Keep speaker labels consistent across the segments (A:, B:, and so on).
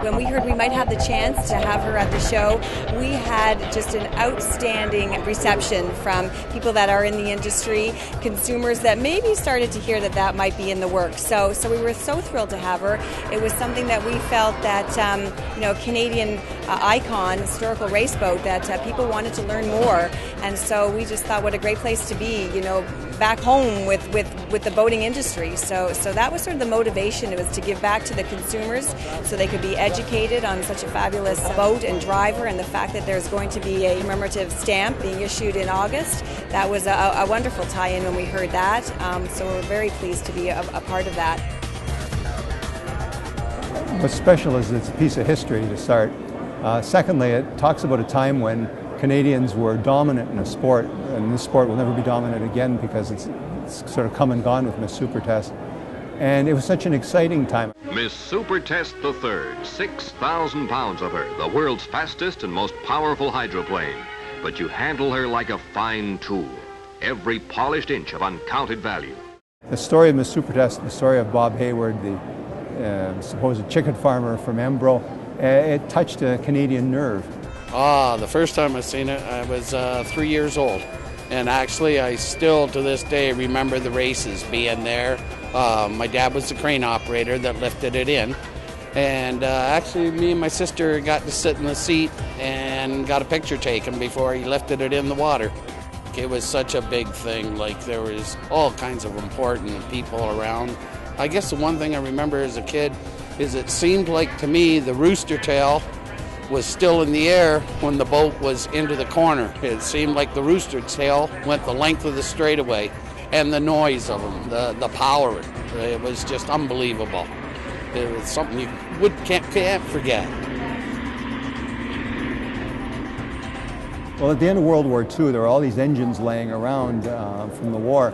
A: When we heard we might have the chance to have her at the show, we had just an outstanding reception from people that are in the industry, consumers that maybe started to hear that might be in the works. So we were so thrilled to have her. It was something that we felt that, Canadian icon, historical race boat, that people wanted to learn more. And so we just thought what a great place to be, back home with the boating industry. So that was sort of the motivation. It was to give back to the consumers so they could be educated on such a fabulous boat and driver, and the fact that there's going to be a commemorative stamp being issued in August. That was a wonderful tie-in when we heard that. So we're very pleased to be a part of that.
B: What's special is it's a piece of history to start. Secondly, it talks about a time when Canadians were dominant in a sport, and this sport will never be dominant again because it's sort of come and gone with Miss Supertest. And it was such an exciting time.
C: Miss Supertest III, 6,000 pounds of her, the world's fastest and most powerful hydroplane. But you handle her like a fine tool, every polished inch of uncounted value.
B: The story of Miss Supertest, the story of Bob Hayward, the supposed chicken farmer from Embro, it touched a Canadian nerve.
D: The first time I seen it, I was 3 years old. And actually, I still, to this day, remember the races being there. My dad was the crane operator that lifted it in. And actually, me and my sister got to sit in the seat and got a picture taken before he lifted it in the water. It was such a big thing. Like, there was all kinds of important people around. I guess the one thing I remember as a kid is it seemed like to me the rooster tail was still in the air when the boat was into the corner. It seemed like the rooster tail went the length of the straightaway, and the noise of them, the power, it was just unbelievable. It was something you can't forget.
B: Well, at the end of World War II, there were all these engines laying around from the war.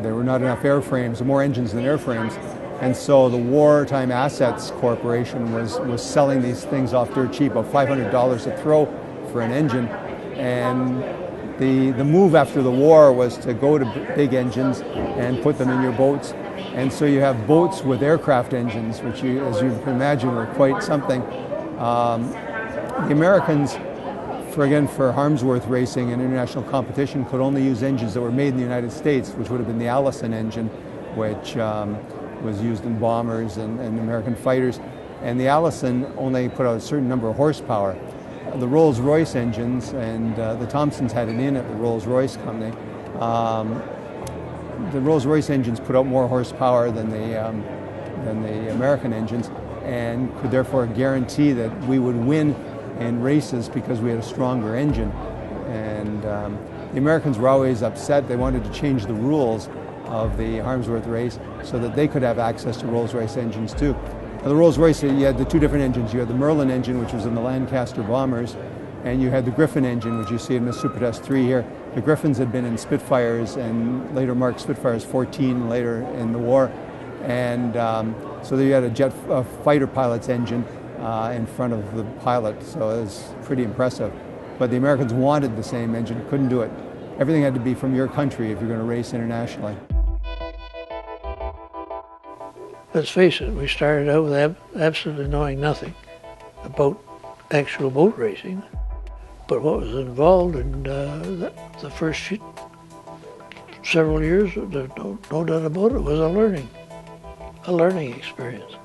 B: There were not enough airframes, more engines than airframes. And so the Wartime Assets Corporation was selling these things off dirt cheap, about $500 a throw for an engine. And the move after the war was to go to big engines and put them in your boats. And so you have boats with aircraft engines, which, as you can imagine, were quite something. The Americans, for Harmsworth racing and international competition, could only use engines that were made in the United States, which would have been the Allison engine, which was used in bombers and American fighters. And the Allison only put out a certain number of horsepower. The Rolls-Royce engines, and the Thompsons had it in at the Rolls-Royce company, the Rolls-Royce engines put out more horsepower than the American engines, and could therefore guarantee that we would win in races because we had a stronger engine. And the Americans were always upset. They wanted to change the rules of the Harmsworth race so that they could have access to Rolls-Royce engines too. Now, the Rolls-Royce, you had the two different engines. You had the Merlin engine, which was in the Lancaster bombers, and you had the Griffin engine, which you see in the Supertest III here. The Griffins had been in Spitfires and later marked Spitfires 14 later in the war. And so you had a fighter pilot's engine in front of the pilot, so it was pretty impressive. But the Americans wanted the same engine, couldn't do it. Everything had to be from your country if you're going to race internationally.
E: Let's face it, we started out with absolutely knowing nothing about actual boat racing. But what was involved in the first several years, there's no doubt about it, was a learning experience.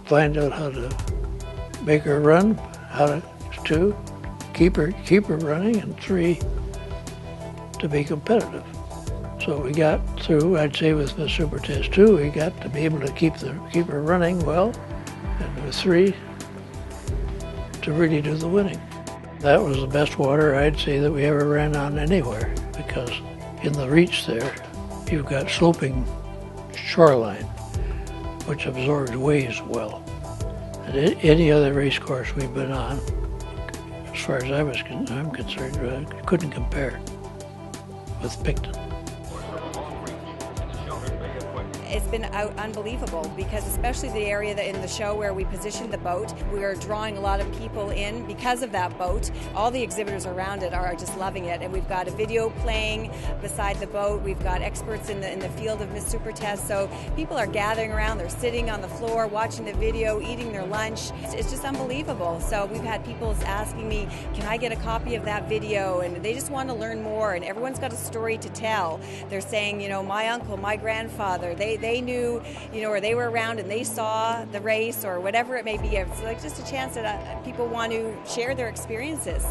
E: Find out how to make her run, how to keep her running, and 3, to be competitive. So we got through, I'd say with the Supertest II, we got to be able to keep her running well, and with 3, to really do the winning. That was the best water I'd say that we ever ran on anywhere, because in the reach there, you've got sloping shoreline, which absorbs waves well. And any other race course we've been on, as far as I'm concerned, couldn't compare with Picton.
A: It's been unbelievable because especially the area that in the show where we positioned the boat, we're drawing a lot of people in because of that boat. All the exhibitors around it are just loving it, and we've got a video playing beside the boat. We've got experts in the field of Miss Supertest, so people are gathering around. They're sitting on the floor watching the video, eating their lunch. It's just unbelievable. So we've had people asking me, can I get a copy of that video? And they just want to learn more, and everyone's got a story to tell. They're saying, my uncle, my grandfather, they knew, or they were around and they saw the race or whatever it may be. It's like just a chance that people want to share their experiences.